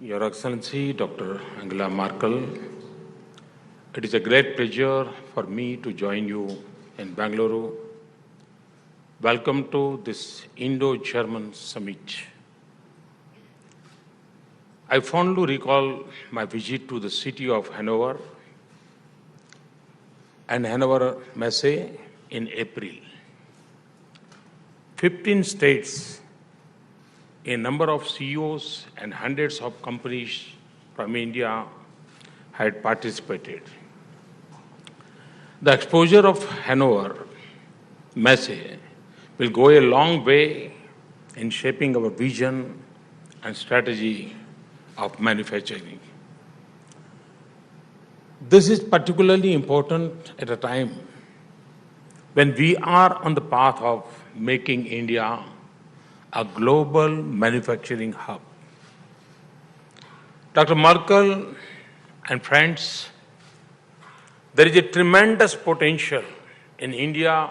Your Excellency, Dr. Angela Merkel, it is a great pleasure for me to join you in Bengaluru. Welcome to this Indo-German summit. I fondly recall my visit to the city of Hanover and Hanover Messe in April. 15 states, a number of CEOs and hundreds of companies from India had participated. The exposure of Hanover Messe will go a long way in shaping our vision and strategy of manufacturing. This is particularly important at a time when we are on the path of making India a global manufacturing hub. Dr. Merkel and friends, there is a tremendous potential in India-Germany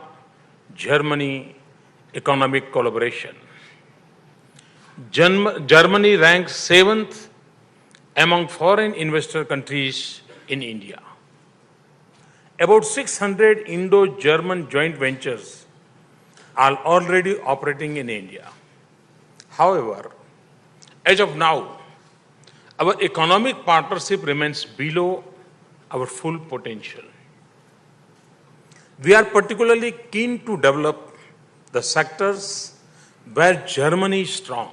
economic collaboration. Germany ranks 7th among foreign investor countries in India. About 600 Indo-German joint ventures are already operating in India. However, as of now, our economic partnership remains below our full potential. We are particularly keen to develop the sectors where Germany is strong.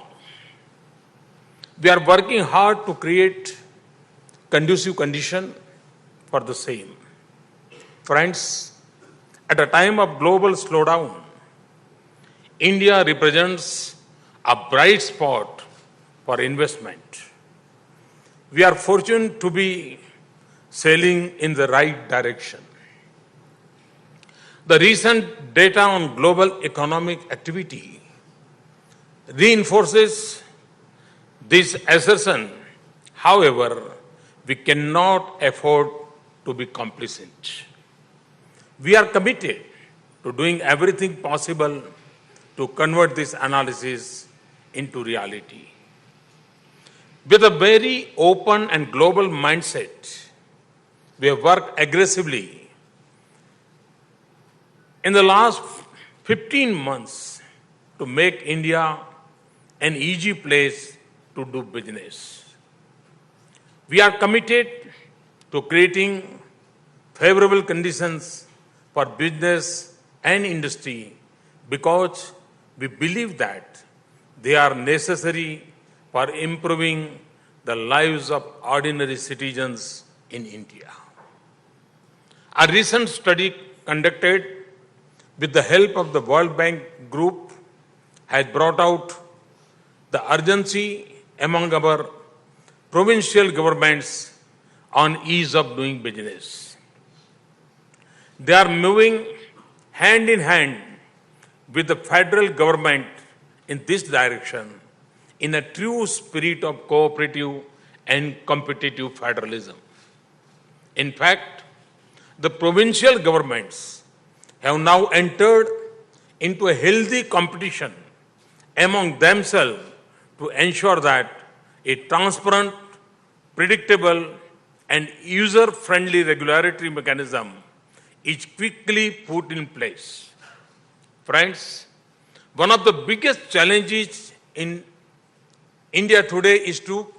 We are working hard to create conducive conditions for the same. Friends, at a time of global slowdown, India represents a bright spot for investment. We are fortunate to be sailing in the right direction. The recent data on global economic activity reinforces this assertion. However, we cannot afford to be complacent. We are committed to doing everything possible to convert this analysis into reality. With a very open and global mindset, we have worked aggressively in the last 15 months to make India an easy place to do business. We are committed to creating favorable conditions for business and industry because we believe that they are necessary for improving the lives of ordinary citizens in India. A recent study conducted with the help of the World Bank Group has brought out the urgency among our provincial governments on ease of doing business. They are moving hand in hand with the federal government in this direction in a true spirit of cooperative and competitive federalism. In fact, the provincial governments have now entered into a healthy competition among themselves to ensure that a transparent, predictable, and user-friendly regulatory mechanism is quickly put in place. Friends, one of the biggest challenges in India today is to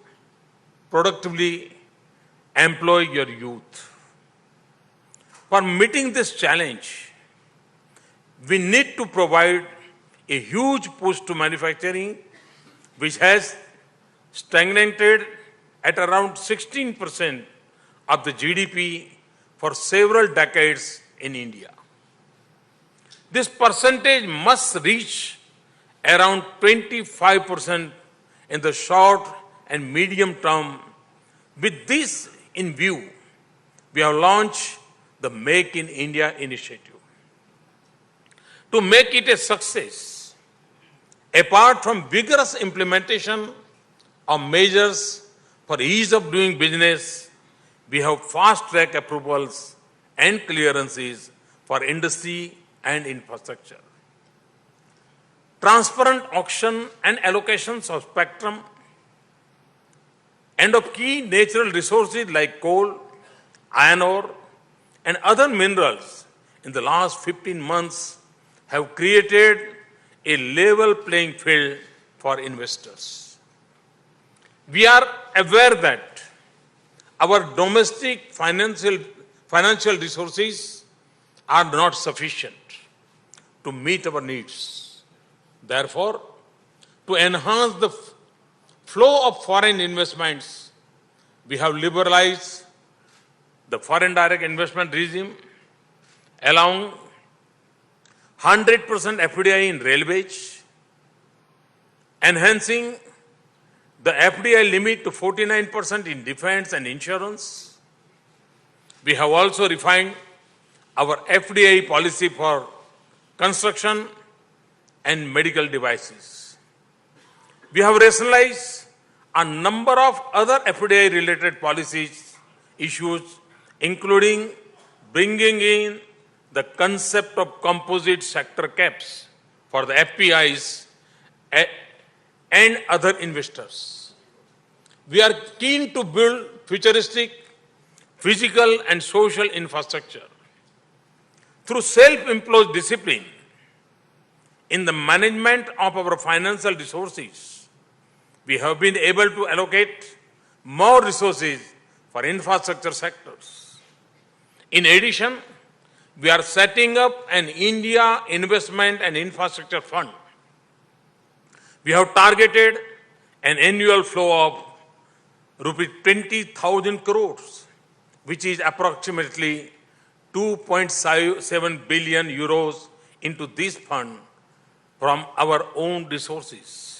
productively employ your youth. For meeting this challenge, we need to provide a huge push to manufacturing, which has stagnated at around 16% of the GDP for several decades in India. This percentage must reach around 25% in the short and medium term. With this in view, we have launched the Make in India initiative. To make it a success, apart from vigorous implementation of measures for ease of doing business, we have fast-track approvals and clearances for industry and infrastructure. Transparent auction and allocations of spectrum and of key natural resources like coal, iron ore, and other minerals in the last 15 months have created a level playing field for investors. We are aware that our domestic financial resources are not sufficient to meet our needs. Therefore, to enhance the flow of foreign investments, we have liberalized the foreign direct investment regime, allowing 100% FDI in railways, enhancing the FDI limit to 49% in defense and insurance. We have also refined our FDI policy for construction and medical devices. We have rationalized a number of other FDI-related policies issues, including bringing in the concept of composite sector caps for the FPIs and other investors. We are keen to build futuristic physical and social infrastructure. Through self-imposed discipline in the management of our financial resources, we have been able to allocate more resources for infrastructure sectors. In addition, we are setting up an India Investment and Infrastructure Fund. We have targeted an annual flow of rupees 20,000 crores, which is approximately 2.7 billion euros into this fund from our own resources.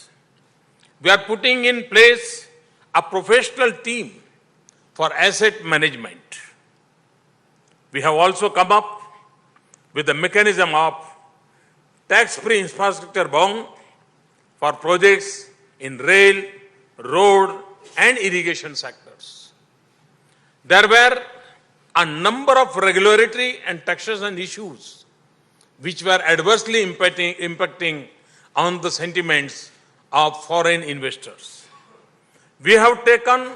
We are putting in place a professional team for asset management. We have also come up with the mechanism of tax-free infrastructure bond for projects in rail, road, and irrigation sectors. There were a number of regulatory and taxation issues which were adversely impacting on the sentiments of foreign investors. We have taken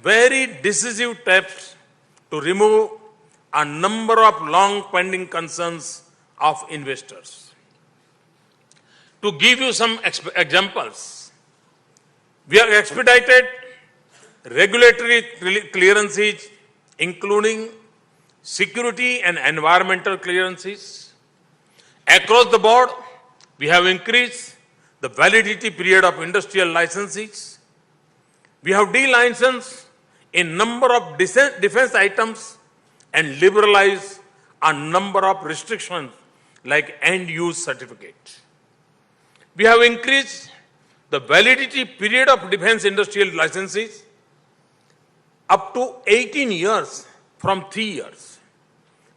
very decisive steps to remove a number of long-pending concerns of investors. To give you some examples, we have expedited regulatory clearances, including security and environmental clearances. Across the board, we have increased the validity period of industrial licenses. We have de-licensed a number of defense items and liberalized a number of restrictions like end-use certificate. We have increased the validity period of defense industrial licenses up to 18 years from 3 years.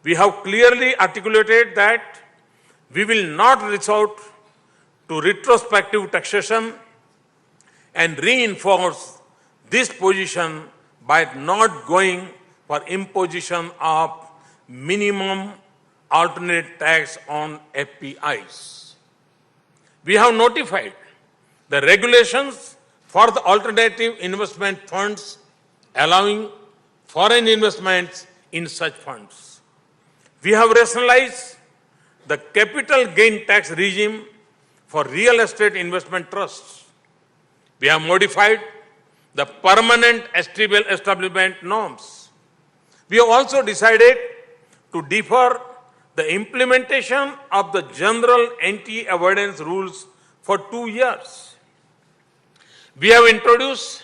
We have clearly articulated that we will not resort to retrospective taxation and reinforce this position by not going for imposition of minimum alternate tax on FPIs. We have notified the regulations for the alternative investment funds allowing foreign investments in such funds. We have rationalized the capital gain tax regime for real estate investment trusts. We have modified the permanent establishment norms. We have also decided to defer the implementation of the general anti-avoidance rules for 2 years. We have introduced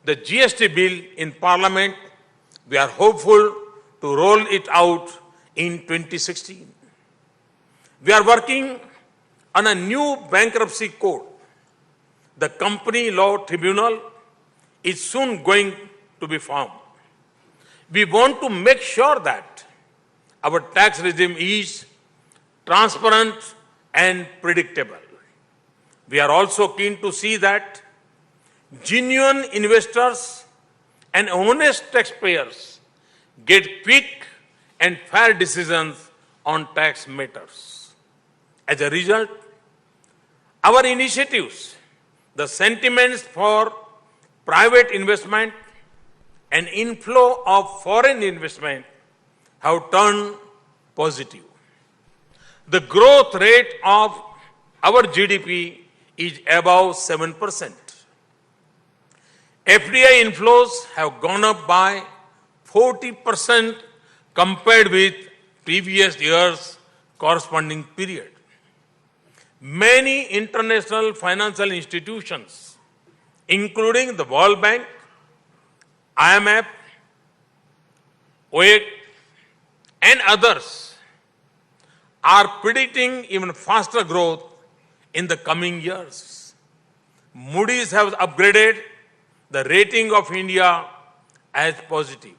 the GST bill in Parliament. We are hopeful to roll it out in 2016. We are working on a new bankruptcy code. The Company Law Tribunal is soon going to be formed. We want to make sure that our tax regime is transparent and predictable. We are also keen to see that genuine investors and honest taxpayers get quick and fair decisions on tax matters. As a result, our initiatives, the sentiments for private investment and inflow of foreign investment have turned positive. The growth rate of our GDP is above 7%. FDI inflows have gone up by 40% compared with previous year's corresponding period. Many international financial institutions, including the World Bank, IMF, OEC, and others, are predicting even faster growth in the coming years. Moody's has upgraded the rating of India as positive.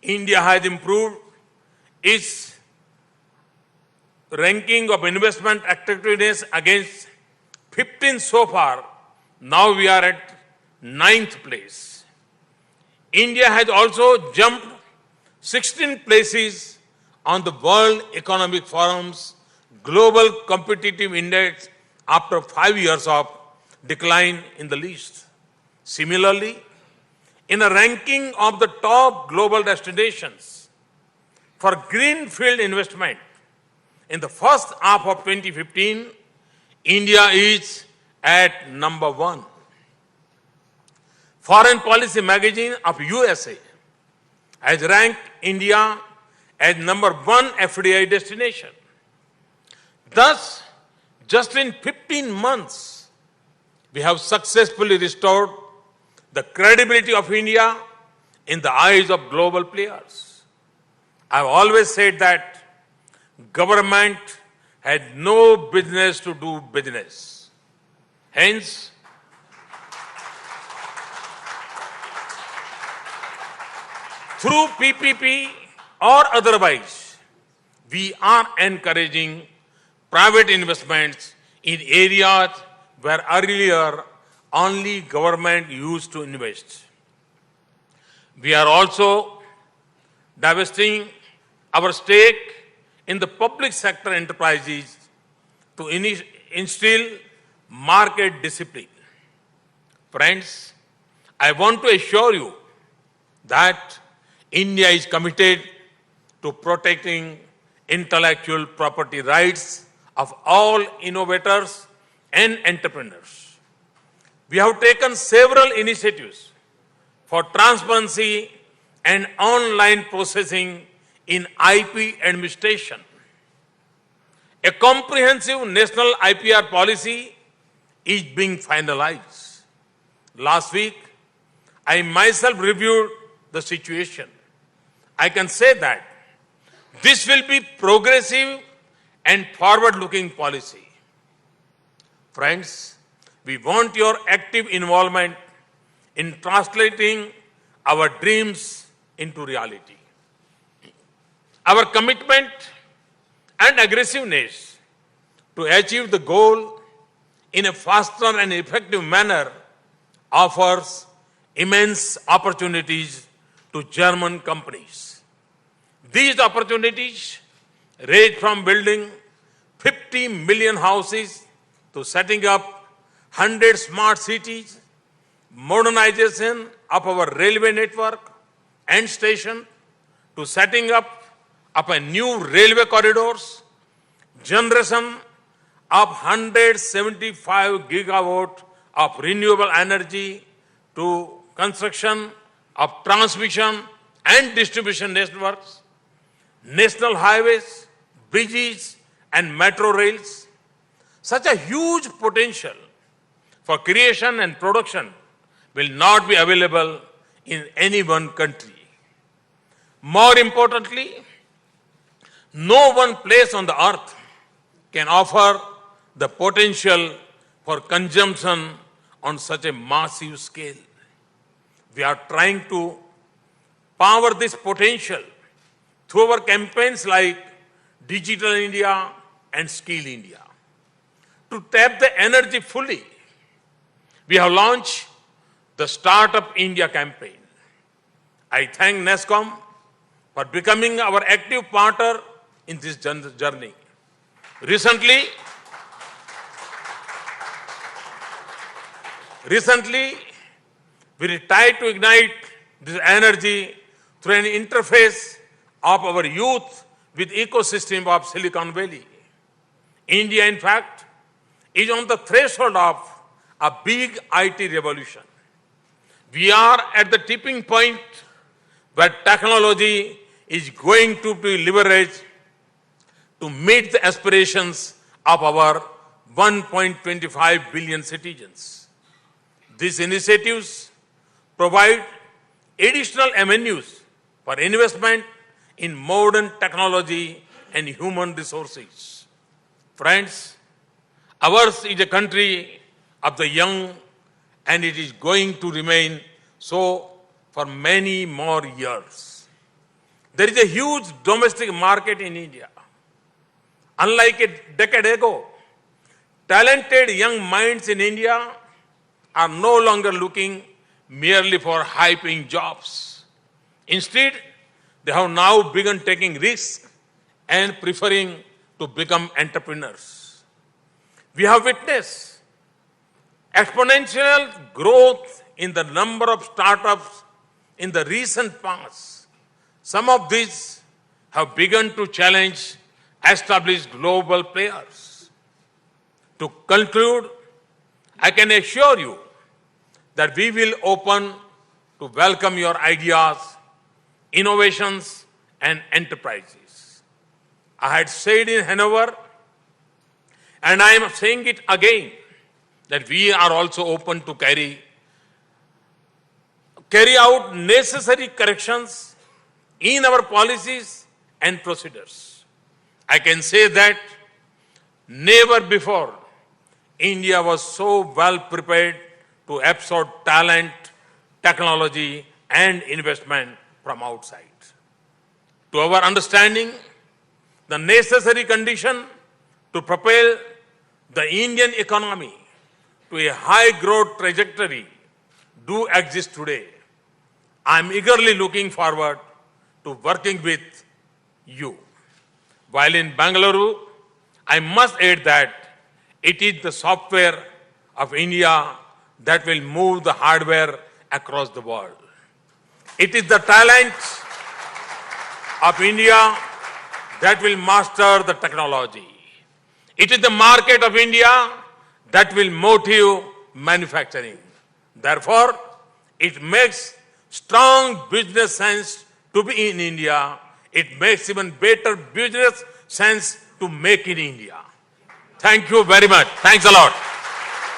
India has improved its ranking of investment attractiveness against 15 so far. Now we are at 9th place. India has also jumped 16 places on the World Economic Forum's Global Competitive Index after 5 years of decline in the list. Similarly, in a ranking of the top global destinations for greenfield investment, in the first half of 2015, India is at number 1. Foreign Policy magazine of USA has ranked India as number 1 FDI destination. Thus, just in 15 months, we have successfully restored the credibility of India in the eyes of global players. I have always said that government had no business to do business. Hence, through PPP or otherwise, we are encouraging private investments in areas where earlier only government used to invest. We are also divesting our stake in the public sector enterprises to instill market discipline. Friends, I want to assure you that India is committed to protecting intellectual property rights of all innovators and entrepreneurs. We have taken several initiatives for transparency and online processing in IP administration. A comprehensive national IPR policy is being finalized. Last week, I myself reviewed the situation. I can say that this will be progressive and forward-looking policy. Friends, we want your active involvement in translating our dreams into reality. Our commitment and aggressiveness to achieve the goal in a faster and effective manner offers immense opportunities to German companies. These opportunities range from building 50 million houses to setting up 100 smart cities, modernization of our railway network and station, to setting up a new railway corridors, generation of 175 gigawatt of renewable energy, to construction of transmission and distribution networks, national highways, bridges, and metro rails. Such a huge potential for creation and production will not be available in any one country. More importantly, no one place on the earth can offer the potential for consumption on such a massive scale. We are trying to power this potential through our campaigns like Digital India and Skill India. To tap the energy fully, we have launched the Startup India campaign. I thank NASSCOM for becoming our active partner in this journey. Recently, We will try to ignite this energy through an interface of our youth with ecosystem of Silicon Valley. India, in fact, is on the threshold of a big IT revolution. We are at the tipping point where technology is going to be leveraged to meet the aspirations of our 1.25 billion citizens. These initiatives provide additional avenues for investment in modern technology and human resources. Friends, ours is a country of the young, and it is going to remain so for many more years. There is a huge domestic market in India. Unlike a decade ago, talented young minds in India are no longer looking merely for high-paying jobs. Instead, they have now begun taking risks and preferring to become entrepreneurs. We have witnessed exponential growth in the number of startups in the recent past. Some of these have begun to challenge established global players. To conclude, I can assure you that we will open to welcome your ideas, innovations, and enterprises. I had said in Hanover, and I am saying it again, that we are also open to carry out necessary corrections in our policies and procedures. I can say that never before India was so well prepared to absorb talent, technology, and investment from outside. To our understanding, the necessary condition to propel the Indian economy to a high growth trajectory do exist today. I am eagerly looking forward to working with you. While in Bengaluru, I must add that it is the software of India that will move the hardware across the world. It is the talent of India that will master the technology. It is the market of India that will motive manufacturing. Therefore, it makes strong business sense to be in India. It makes even better business sense to make in India. Thank you very much. Thanks a lot.